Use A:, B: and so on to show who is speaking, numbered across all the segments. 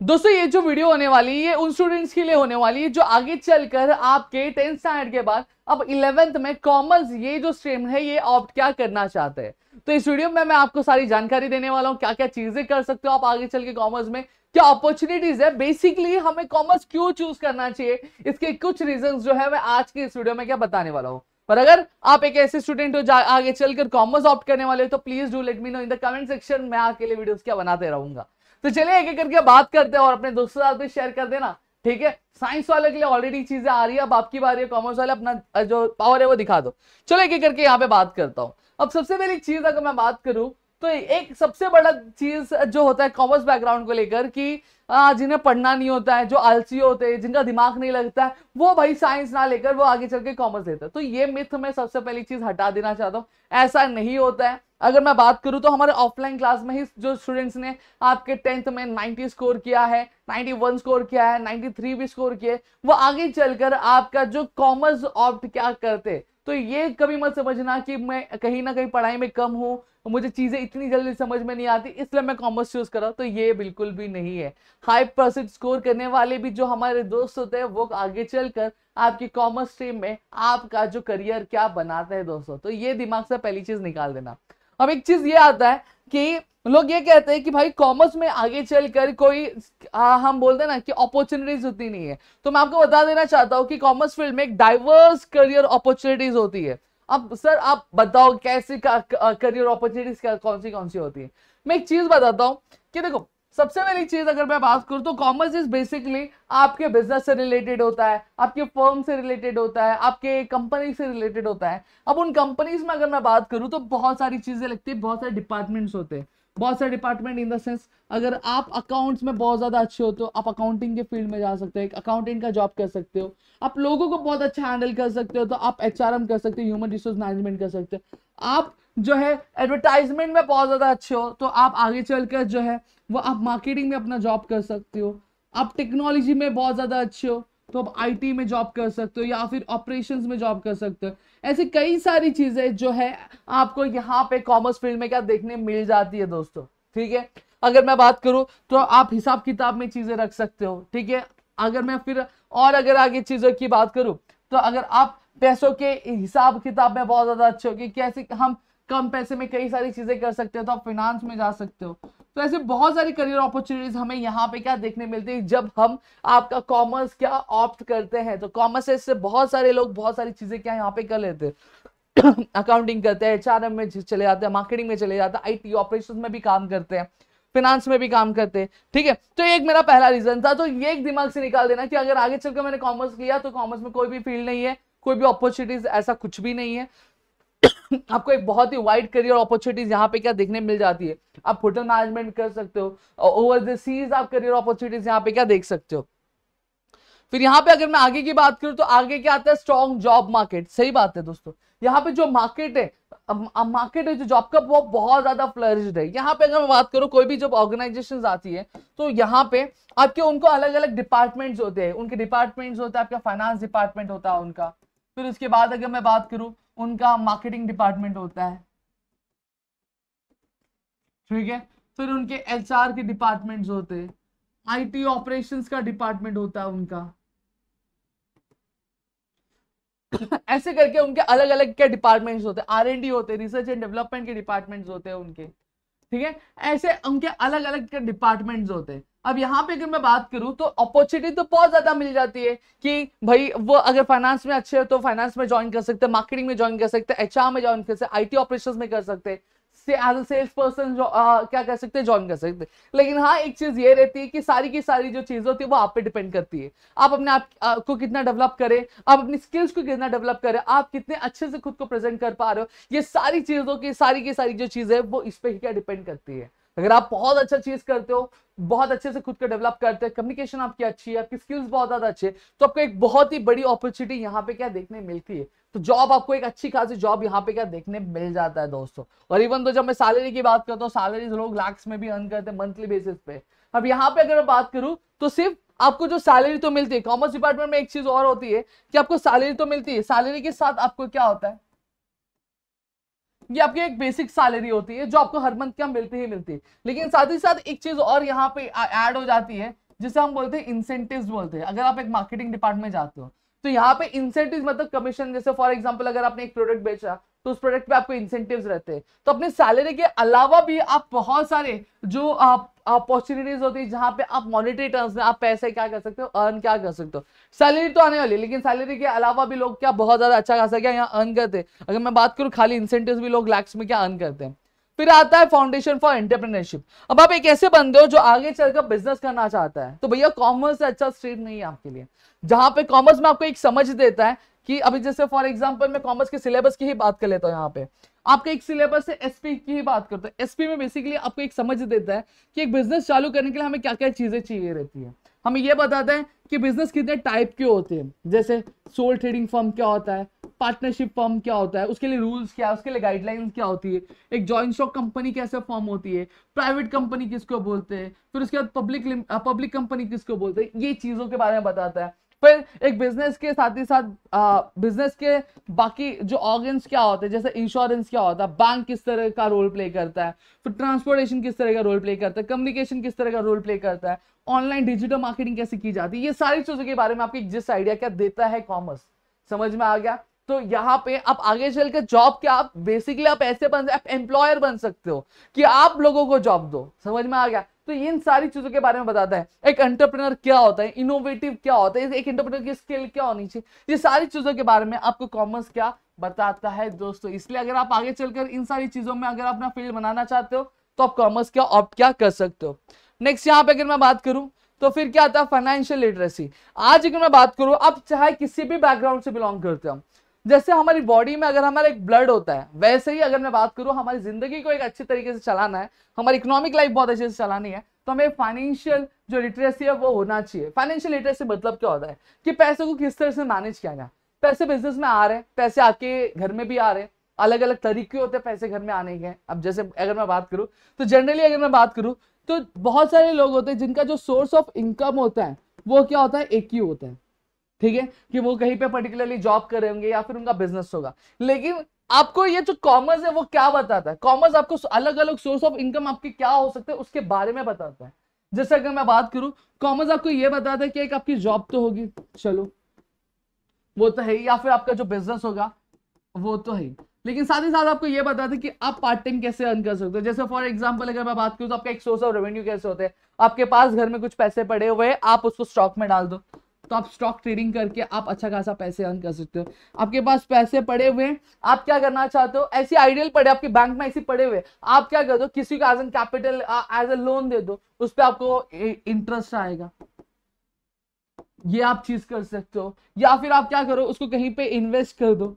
A: दोस्तों ये जो वीडियो होने वाली है ये उन स्टूडेंट्स के लिए होने वाली है जो आगे चलकर आपके 10th स्टैंडर्ड के बाद अब 11th में कॉमर्स ये जो स्ट्रीम है ये ऑप्ट क्या करना चाहते हैं। तो इस वीडियो में मैं आपको सारी जानकारी देने वाला हूं, क्या क्या चीजें कर सकते हो आप आगे चल के कॉमर्स में, क्या अपॉर्चुनिटीज है, बेसिकली हमें कॉमर्स क्यों चूज करना चाहिए, इसके कुछ रीजंस जो है मैं आज की इस वीडियो में क्या बताने वाला हूं। पर अगर आप एक ऐसे स्टूडेंट हो आगे चलकर कॉमर्स ऑप्ट करने वाले हो तो please do let me know in the comment section, मैं आपके लिए वीडियोस क्या बनाते रहूंगा। तो चलिए एक एक करके बात करते हैं और अपने दोस्तों के साथ भी शेयर कर देना, ठीक है। साइंस वाले के लिए ऑलरेडी चीजें आ रही है, अब आपकी बारी है, कॉमर्स वाले अपना जो पावर है वो दिखा दो। चलो एक एक करके यहाँ पे बात करता हूँ। अब सबसे पहली चीज अगर मैं बात करूं तो एक सबसे बड़ा चीज जो होता है कॉमर्स बैकग्राउंड को लेकर कि जिन्हें पढ़ना नहीं होता है, जो आलसी होते हैं, जिनका दिमाग नहीं लगता है, वो भाई साइंस ना लेकर वो आगे चल के कॉमर्स लेता है। तो ये मिथ मैं सबसे पहली चीज हटा देना चाहता हूँ, ऐसा नहीं होता है। अगर मैं बात करूं तो हमारे ऑफलाइन क्लास में ही जो स्टूडेंट्स ने आपके 10th में 90 स्कोर किया है, 91 स्कोर किया है, 93 भी स्कोर किए, वो आगे चलकर आपका जो कॉमर्स ऑप्ट क्या करते। तो ये कभी मत समझना कि मैं कहीं ना कहीं पढ़ाई में कम हूं, मुझे चीजें इतनी जल्दी समझ में नहीं आती इसलिए मैं कॉमर्स चूज कर रहा हूं, तो ये बिल्कुल भी नहीं है। हाई परसेंट स्कोर करने वाले भी जो हमारे दोस्त होते हैं वो आगे चलकर आपकी कॉमर्स स्ट्रीम में आपका जो करियर क्या बनाता है दोस्तों, तो ये दिमाग से पहली चीज निकाल देना। अब एक चीज ये आता है कि लोग ये कहते हैं कि भाई कॉमर्स में आगे चलकर कोई हम बोलते हैं ना कि अपॉर्चुनिटीज होती नहीं है। तो मैं आपको बता देना चाहता हूं कि कॉमर्स फील्ड में एक डाइवर्स करियर अपॉर्चुनिटीज होती है। अब सर आप बताओ कैसी करियर अपॉर्चुनिटीज कौन सी होती है। मैं एक चीज बताता हूं कि देखो सबसे पहली चीज अगर मैं बात करूं तो कॉमर्स इज बेसिकली आपके बिजनेस से रिलेटेड होता है, आपके फर्म से रिलेटेड होता है, आपके कंपनी से रिलेटेड होता है। अब उन कंपनीज में अगर मैं बात करूं तो बहुत सारी चीजें लगती है, बहुत सारे डिपार्टमेंट्स होते हैं, बहुत सारे डिपार्टमेंट इन द सेंस अगर आप अकाउंट्स में बहुत ज्यादा अच्छे हो तो आप अकाउंटिंग के फील्ड में जा सकते हो, एक अकाउंटेंट का जॉब कर सकते हो। आप लोगों को बहुत अच्छा हैंडल कर सकते हो तो आप एचआरएम कर सकते हो, ह्यूमन रिसोर्स मैनेजमेंट कर सकते हो। आप जो है एडवर्टाइजमेंट में बहुत ज्यादा अच्छे हो तो आप आगे चलकर जो है वो आप मार्केटिंग में अपना जॉब कर सकते हो। आप टेक्नोलॉजी में बहुत ज्यादा अच्छे हो तो आप आईटी में जॉब कर सकते हो या फिर ऑपरेशंस में जॉब कर सकते हो। ऐसी कई सारी चीजें जो है आपको यहाँ पे कॉमर्स फील्ड में क्या देखने मिल जाती है दोस्तों, ठीक है। अगर मैं बात करूं तो आप हिसाब किताब में चीजें रख सकते हो, ठीक है। अगर मैं फिर और अगर आगे चीजों की बात करूं तो अगर आप पैसों के हिसाब किताब में बहुत ज्यादा अच्छे हो कि कैसे हम कम पैसे में कई सारी चीजें कर सकते हो तो आप फाइनेंस में जा सकते हो। तो ऐसे बहुत सारी करियर अपॉर्चुनिटीज हमें यहाँ पे क्या देखने मिलती है जब हम आपका कॉमर्स क्या ऑप्ट करते हैं। तो कॉमर्स से बहुत सारे लोग बहुत सारी चीजें क्या यहाँ पे कर लेते हैं अकाउंटिंग करते हैं, एचआरएम में चले जाते हैं, मार्केटिंग में चले जाते हैं, आईटी ऑपरेशंस में भी काम करते हैं, फाइनेंस में भी काम करते हैं, ठीक है। तो एक मेरा पहला रीजन था, तो ये एक दिमाग से निकाल देना कि अगर आगे चलकर मैंने कॉमर्स किया तो कॉमर्स में कोई भी फील्ड नहीं है, कोई भी अपॉर्चुनिटीज ऐसा कुछ भी नहीं है। आपको एक बहुत ही वाइड करियर अपॉर्चुनिटीज यहाँ पे क्या देखने मिल जाती है। आप होटल मैनेजमेंट कर सकते हो, ओवर द सीज आप करियर अपॉर्चुनिटीज यहाँ पे क्या देख सकते हो। फिर यहाँ पे अगर मैं आगे की बात करूं तो आगे क्या आता है, स्ट्रॉन्ग जॉब मार्केट। सही बात है दोस्तों, यहाँ पे जो मार्केट है मार्केट है जो जॉब का वो बहुत ज्यादा फ्लरिश्ड है। यहाँ पे अगर मैं बात करूं कोई भी जब ऑर्गेनाइजेशन आती है तो यहाँ पे आपके उनको अलग अलग डिपार्टमेंट्स होते हैं, उनके डिपार्टमेंट्स होता है, आपका फाइनेंस डिपार्टमेंट होता है उनका। फिर उसके बाद अगर मैं बात करूं उनका मार्केटिंग डिपार्टमेंट होता है, ठीक है। फिर उनके एचआर के डिपार्टमेंट्स होते हैं, आईटी ऑपरेशंस का डिपार्टमेंट होता है उनका ऐसे करके उनके अलग अलग के डिपार्टमेंट्स होते हैं, आर&डी होते हैं, रिसर्च एंड डेवलपमेंट के डिपार्टमेंट्स होते हैं उनके, ठीक है। ऐसे उनके अलग अलग के डिपार्टमेंट्स होते हैं। अब यहाँ पे अगर मैं बात करूं तो अपॉर्चुनिटी तो बहुत ज्यादा मिल जाती है कि भाई वो अगर फाइनेंस में अच्छे हो तो फाइनेंस में ज्वाइन कर सकते हैं, मार्केटिंग में ज्वाइन कर सकते हैं, एचआर में ज्वाइन कर सकते हैं, आईटी ऑपरेशंस में कर सकते हैं, एज अ सेल्स पर्सन क्या कर सकते हैं, ज्वाइन कर सकते हैं। लेकिन हाँ एक चीज ये रहती है कि सारी की सारी जो चीजें होती है वो आप पे डिपेंड करती है। आप अपने आप को कितना डेवलप करें, आप अपनी स्किल्स को कितना डेवलप करें, आप कितने अच्छे से खुद को प्रेजेंट कर पा रहे हो, ये सारी चीजों की सारी जो चीजें है वो इस पे ही क्या डिपेंड करती है। अगर आप बहुत अच्छा चीज करते हो, बहुत अच्छे से खुद को डेवलप करते हैं, कम्युनिकेशन आपकी अच्छी है, आपकी स्किल्स बहुत ज्यादा अच्छे, तो आपको एक बहुत ही बड़ी अपॉर्चुनिटी यहाँ पे क्या देखने मिलती है। तो जॉब आपको एक अच्छी खासी जॉब यहाँ पे क्या देखने मिल जाता है दोस्तों। और इवन तो जब मैं सैलरी की बात करता हूँ, सैलरी लोग लैक्स में भी अर्न करते हैं मंथली बेसिस पे। अब यहाँ पे अगर मैं बात करूं तो सिर्फ आपको जो सैलरी तो मिलती है, कॉमर्स डिपार्टमेंट में एक चीज और होती है कि आपको सैलरी तो मिलती है, सैलरी के साथ आपको क्या होता है, ये आपकी एक बेसिक सैलरी होती है जो आपको हर मंथ क्या मिलती ही मिलती है। लेकिन साथ ही साथ एक चीज और यहाँ पे ऐड हो जाती है जिसे हम बोलते हैं इंसेंटिव्स बोलते हैं। अगर आप एक मार्केटिंग डिपार्टमेंट में जाते हो तो यहाँ पे इंसेंटिव्स मतलब कमीशन, जैसे फॉर एग्जांपल अगर आपने एक प्रोडक्ट बेचा तो उस प्रोडक्ट पे आपको इंसेंटिव्स रहते हैं। तो अपने सैलरी के अलावा भी आप बहुत सारे जो अपॉर्चुनिटीज होती है जहां पे आप मॉनेटरी टर्म्स में आप पैसे क्या कर सकते हो, अर्न क्या कर सकते हो। सैलरी तो आने वाली है, लेकिन सैलरी के अलावा भी लोग क्या बहुत ज्यादा अच्छा खासा क्या यहाँ अर्न करते हैं। अगर मैं बात करूं खाली इंसेंटिव्स भी लोग लैक्स में क्या अर्न करते हैं। फिर आता है फाउंडेशन फॉर एंटरप्रेन्योरशिप। अब आप एक ऐसे बंदे हो जो आगे चलकर बिजनेस करना चाहता है, तो भैया कॉमर्स अच्छा स्ट्रीम नहीं है आपके लिए, जहां पे कॉमर्स में आपको एक समझ देता है कि अभी जैसे फॉर एग्जांपल मैं कॉमर्स के सिलेबस की ही बात कर लेता हूं। यहाँ पे आपका एक सिलेबस है, एसपी की ही बात करते हैं। एसपी में बेसिकली आपको एक समझ देता है कि एक बिजनेस चालू करने के लिए हमें क्या क्या चीजें चाहिए रहती है। हमें यह बताता है कि बिजनेस कितने टाइप के होते हैं, जैसे सोल ट्रेडिंग फर्म क्या होता है, पार्टनरशिप फर्म क्या होता है, उसके लिए रूल्स क्या है, उसके लिए गाइडलाइंस क्या होती है, एक जॉइंट स्टॉक कंपनी कैसे फॉर्म होती है, प्राइवेट कंपनी किसको बोलते हैं, फिर उसके बाद पब्लिक कंपनी किसको बोलते हैं, ये चीजों के बारे में बताता है। फिर एक बिजनेस के साथ ही साथ बिजनेस के बाकी जो ऑर्गन्स क्या होते हैं, जैसे इंश्योरेंस क्या होता है, बैंक किस तरह का रोल प्ले करता है, फिर ट्रांसपोर्टेशन किस तरह का रोल प्ले करता है, कम्युनिकेशन किस तरह का रोल प्ले करता है, ऑनलाइन डिजिटल मार्केटिंग कैसे की जाती है, ये सारी चीजों के बारे में आपको एक जिस आइडिया क्या देता है कॉमर्स। समझ में आ गया। तो यहाँ पे आप आगे चलकर जॉब क्या आप बेसिकली आप ऐसे आप एम्प्लॉयर बन सकते हो कि आप लोगों को जॉब दो। समझ में आ गया। तो इन सारी चीजों के बारे में बताता है। एक एंटरप्रेन्योर क्या होता है, इनोवेटिव क्या होता है, एक एंटरप्रेन्योर की स्किल क्या होनी चाहिए, ये सारी चीजों के बारे में आपको कॉमर्स क्या बताता है दोस्तों। इसलिए अगर आप आगे चलकर इन सारी चीजों में अगर अपना फील्ड बनाना चाहते हो तो आप कॉमर्स क्या ऑप्ट क्या कर सकते हो। नेक्स्ट यहाँ पे अगर मैं बात करूं तो फिर क्या आता है फाइनेंशियल लिटरेसी। आज अगर मैं बात करूं, आप चाहे किसी भी बैकग्राउंड से बिलोंग करते हो, जैसे हमारी बॉडी में अगर हमारा एक ब्लड होता है, वैसे ही अगर मैं बात करूं हमारी जिंदगी को एक अच्छे तरीके से चलाना है, हमारी इकोनॉमिक लाइफ बहुत अच्छे से चलानी है, तो हमें फाइनेंशियल जो लिटरेसी है वो होना चाहिए। फाइनेंशियल लिटरेसी मतलब क्या होता है कि पैसे को किस तरह से मैनेज किया जाए। पैसे बिजनेस में आ रहे हैं, पैसे आपके घर में भी आ रहे हैं, अलग अलग तरीके होते हैं पैसे घर में आने के। अब जैसे अगर मैं बात करूं तो जनरली अगर मैं बात करूं तो बहुत सारे लोग होते हैं जिनका जो सोर्स ऑफ इनकम होता है वो क्या होता है, एक ही होता है। ठीक है, कि वो कहीं पे पर्टिकुलरली जॉब कर रहे होंगे या फिर उनका बिजनेस होगा। लेकिन आपको ये जो कॉमर्स है वो क्या बताता है, कॉमर्स आपको अलग अलग सोर्स ऑफ इनकम आपके क्या हो सकते हैं उसके बारे में बताता है। जैसे अगर मैं बात करूं, कॉमर्स आपको ये बताता है कि एक आपकी जॉब तो होगी, चलो वो तो है ही, या फिर आपका जो बिजनेस होगा वो तो है, लेकिन साथ ही साथ आपको ये बताते हैं कि आप पार्ट टाइम कैसे अर्न कर सकते हो। जैसे फॉर एग्जांपल अगर मैं बात करूं तो आपका एक सोर्स ऑफ रेवेन्यू कैसे होते हैं, आपके पास घर में कुछ पैसे पड़े हुए हैं, आप उसको स्टॉक में डाल दो, तो आप स्टॉक ट्रेडिंग करके आप अच्छा खासा पैसे अर्न कर सकते हो। आपके पास पैसे पड़े हुए हैं, आप क्या करना चाहते हो, ऐसी आइडियल पड़े आपके बैंक में ऐसे पड़े हुए, आप क्या कर दो, किसी को as an capital as a loan दे दो, उस पर आपको इंटरेस्ट आएगा, ये आप चीज कर सकते हो। या फिर आप क्या करो, उसको कहीं पे इन्वेस्ट कर दो।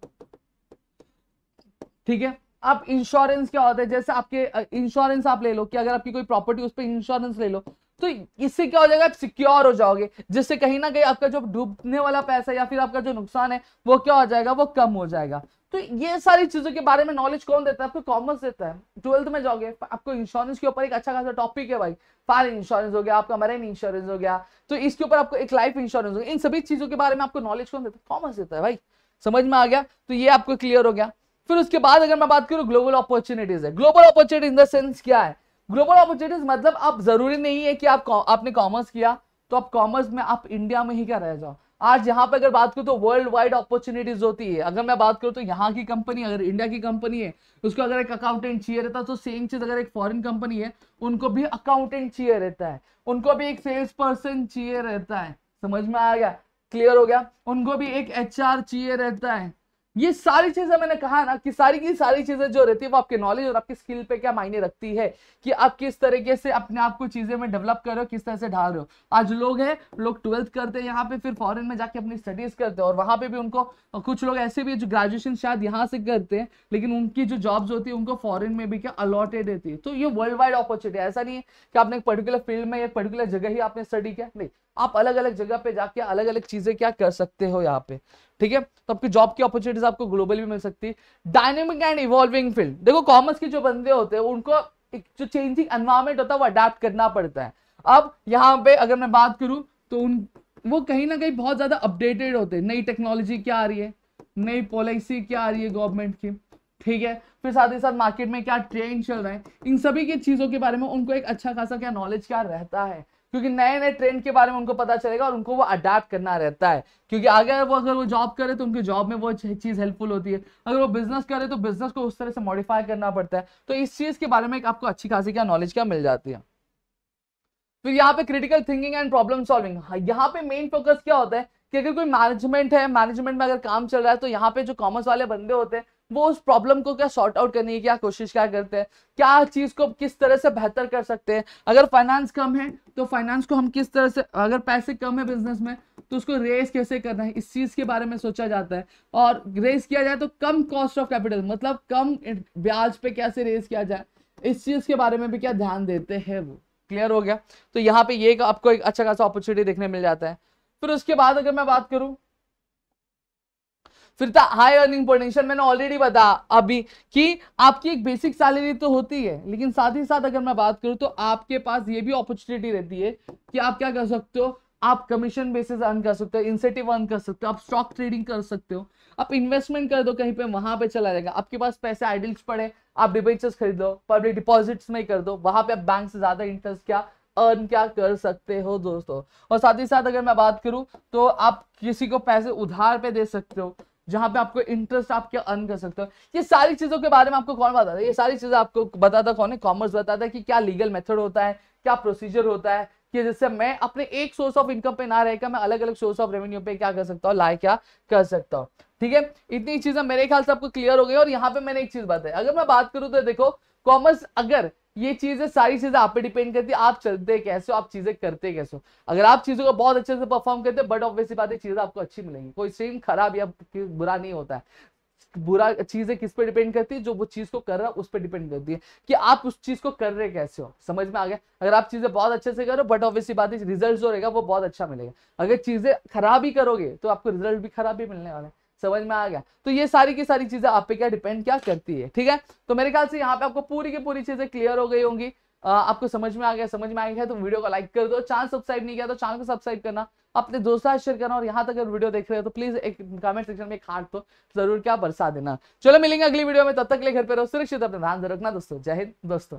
A: ठीक है, आप इंश्योरेंस क्या होता है, जैसे आपके इंश्योरेंस आप ले लो कि अगर आपकी कोई प्रॉपर्टी उस पर इंश्योरेंस ले लो, तो इससे क्या हो जाएगा, आप सिक्योर हो जाओगे, जिससे कहीं ना कहीं आपका जो डूबने वाला पैसा या फिर आपका जो नुकसान है वो क्या हो जाएगा, वो कम हो जाएगा। तो ये सारी चीजों के बारे में नॉलेज कौन देता है, आपको कॉमर्स देता है। 12th में जाओगे, आपको इंश्योरेंस के ऊपर एक अच्छा खासा टॉपिक है भाई, फायर इंश्योरेंस हो गया, आपका मरीन इंश्योरेंस हो गया, तो इसके ऊपर आपको एक लाइफ इंश्योरेंस हो गया। इन सभी चीजों के बारे में आपको नॉलेज कौन देता है, कॉमर्स देता है भाई। समझ में आ गया, तो ये आपको क्लियर हो गया। फिर उसके बाद अगर मैं बात करूं ग्लोबल अपॉर्चुनिटीज है। Global opportunity in the sense क्या है, ग्लोबल अपॉर्चुनिटीज मतलब आप जरूरी नहीं है कि आपने कॉमर्स किया तो आप कॉमर्स में आप इंडिया में ही क्या रह जाओ। आज यहाँ पे अगर बात करूं तो वर्ल्ड वाइड अपॉर्चुनिटीज होती है। अगर मैं बात करूं तो यहाँ की कंपनी अगर इंडिया की कंपनी है, उसको अगर एक अकाउंटेंट चाहिए रहता है, तो सेम चीज अगर एक फॉरेन कंपनी है उनको भी अकाउंटेंट चाहिए रहता है, उनको भी एक सेल्स पर्सन चाहिए रहता है। समझ में आ गया, क्लियर हो गया, उनको भी एक HR चाहिए रहता है। ये सारी चीजें मैंने कहा ना कि सारी की सारी चीजें जो रहती है वो आपके नॉलेज और आपकी स्किल पे क्या मायने रखती है कि आप किस तरीके से अपने आप को चीजें में डेवलप कर रहे हो, किस तरह से ढाल रहे हो। आज लोग हैं, लोग 12th करते हैं यहाँ पे, फिर फॉरेन में जाके अपनी स्टडीज करते हैं, और वहां पे भी उनको कुछ लोग ऐसे भी जो ग्रेजुएशन शायद यहाँ से करते हैं, लेकिन उनकी जो जॉब्स होती है उनको फॉरेन में भी क्या अलॉटेड रहती है। तो ये वर्ल्ड वाइड अपॉर्चुनिटी, ऐसा नहीं है कि आपने एक पर्टिकुलर फील्ड में या पर्टिकुलर जगह ही आपने स्टडी किया, नहीं, आप अलग अलग जगह पे जाके अलग अलग चीजें क्या कर सकते हो यहाँ पे। ठीक है, तो आपकी जॉब की अपॉर्चुनिटीज आपको ग्लोबल भी मिल सकती है। डायनेमिक एंड इवॉल्विंग फील्ड, देखो कॉमर्स के जो बंदे होते हैं उनको एक जो चेंजिंग एनवायरमेंट होता है वो अडेप्ट करना पड़ता है। अब यहाँ पे अगर मैं बात करूं तो वो कहीं ना कहीं बहुत ज्यादा अपडेटेड होते हैं, नई टेक्नोलॉजी क्या आ रही है, नई पॉलिसी क्या आ रही है गवर्नमेंट की। ठीक है, फिर साथ ही साथ मार्केट में क्या ट्रेंड चल रहा है, इन सभी की चीजों के बारे में उनको एक अच्छा खासा क्या नॉलेज क्या रहता है। क्योंकि नए नए ट्रेंड के बारे में उनको पता चलेगा और उनको वो अडेप्ट करना रहता है, क्योंकि आगे अगर वो जॉब करे तो उनकी जॉब में वो चीज हेल्पफुल होती है, अगर वो बिजनेस करे तो बिजनेस को उस तरह से मॉडिफाई करना पड़ता है। तो इस चीज के बारे में आपको अच्छी खासी क्या नॉलेज क्या मिल जाती है। फिर यहाँ पे critical thinking and problem solving, यहाँ पे मेन फोकस क्या होता है कि अगर कोई मैनेजमेंट है, मैनेजमेंट में अगर काम चल रहा है, तो यहाँ पे जो कॉमर्स वाले बंदे होते हैं वो उस प्रॉब्लम को क्या सॉर्ट आउट करने की क्या कोशिश क्या करते हैं, क्या चीज को किस तरह से बेहतर कर सकते हैं। अगर फाइनेंस कम है तो फाइनेंस को हम किस तरह से, अगर पैसे कम है बिजनेस में तो उसको रेस कैसे करना है, इस चीज के बारे में सोचा जाता है। और रेस किया जाए तो कम कॉस्ट ऑफ कैपिटल, मतलब कम ब्याज पे कैसे रेस किया जाए, इस चीज के बारे में भी क्या ध्यान देते हैं वो। क्लियर हो गया। तो यहाँ पे ये आपको एक अच्छा खासा अपॉर्चुनिटी देखने मिल जाता है। फिर उसके बाद अगर मैं बात करूं, फिर था हाई अर्निंग पोटेंशियल। मैंने ऑलरेडी बताया अभी कि आपकी एक बेसिक सैलरी तो होती है, लेकिन साथ ही साथ अगर मैं बात करूं तो आपके पास ये भी अपॉर्चुनिटी रहती है कि आप क्या कर सकते हो, आप कमीशन बेसिस अर्न कर सकते हो, इंसेंटिव अर्न कर सकते हो, आप स्टॉक ट्रेडिंग कर सकते हो, आप इन्वेस्टमेंट कर दो कहीं पे, वहां पे चला जाएगा। आपके पास पैसे आइडल्स पड़े, आप डिबेंचर्स खरीद दो, पब्लिक डिपॉजिट्स में कर दो, वहां पे आप बैंक से ज्यादा इंटरेस्ट क्या अर्न क्या कर सकते हो दोस्तों। और साथ ही साथ अगर मैं बात करूं तो आप किसी को पैसे उधार पे दे सकते हो, जहां पे आपको इंटरेस्ट आप क्या अर्न कर सकते हो। ये सारी चीजों के बारे में आपको कौन बताता है, ये सारी चीजें आपको बताता कौन है, कॉमर्स बताता है कि क्या लीगल मेथड होता है, क्या प्रोसीजर होता है, कि जिससे मैं अपने एक सोर्स ऑफ इनकम पे ना रहकर मैं अलग अलग सोर्स ऑफ रेवेन्यू पे क्या कर सकता हूँ, लाए क्या कर सकता हूँ। ठीक है, इतनी चीजें मेरे ख्याल से आपको क्लियर हो गई। और यहाँ पे मैंने एक चीज बताई, अगर मैं बात करूं तो देखो कॉमर्स, अगर ये चीजें सारी चीजें आप पे डिपेंड करती है, आप चलते कैसे हो, आप चीजें करते कैसे हो। अगर आप चीजों को बहुत अच्छे से परफॉर्म करते हो, बट ऑब्वियसली बात है चीजें आपको अच्छी मिलेंगी, कोई स्ट्रीम खराब या बुरा नहीं होता है। बुरा चीजें किस पे डिपेंड करती है, जो वो चीज को कर रहा है उस पर डिपेंड करती है कि आप उस चीज को कर रहे कैसे हो। समझ में आ गया। अगर आप चीजें बहुत अच्छे से करो, बट ऑब्वियसली बात है रिजल्ट जो रहेगा वो बहुत अच्छा मिलेगा। अगर चीजें खराब ही करोगे तो आपको रिजल्ट भी खराब ही मिलने वाला है। समझ में आ गया। तो ये सारी की सारी चीजें आप पे क्या डिपेंड क्या करती है। ठीक है, तो मेरे ख्याल से यहाँ पे आपको पूरी की पूरी चीजें क्लियर हो गई होंगी। आपको समझ में आ गया, समझ में आ गया है तो वीडियो को लाइक कर दो, चैनल सब्सक्राइब नहीं किया तो चैनल को सब्सक्राइब करना, अपने दोस्तों शेयर करना, और यहाँ तक अगर वीडियो देख रहे हो तो प्लीज एक कमेंट सेक्शन में एक हार्ट तो जरूर क्या बरसा देना। चलो मिलेंगे अगली वीडियो में, तब तक के लिए घर पे रहो सुरक्षित, अपना ध्यान रखना दोस्तों। जय हिंद दोस्तों।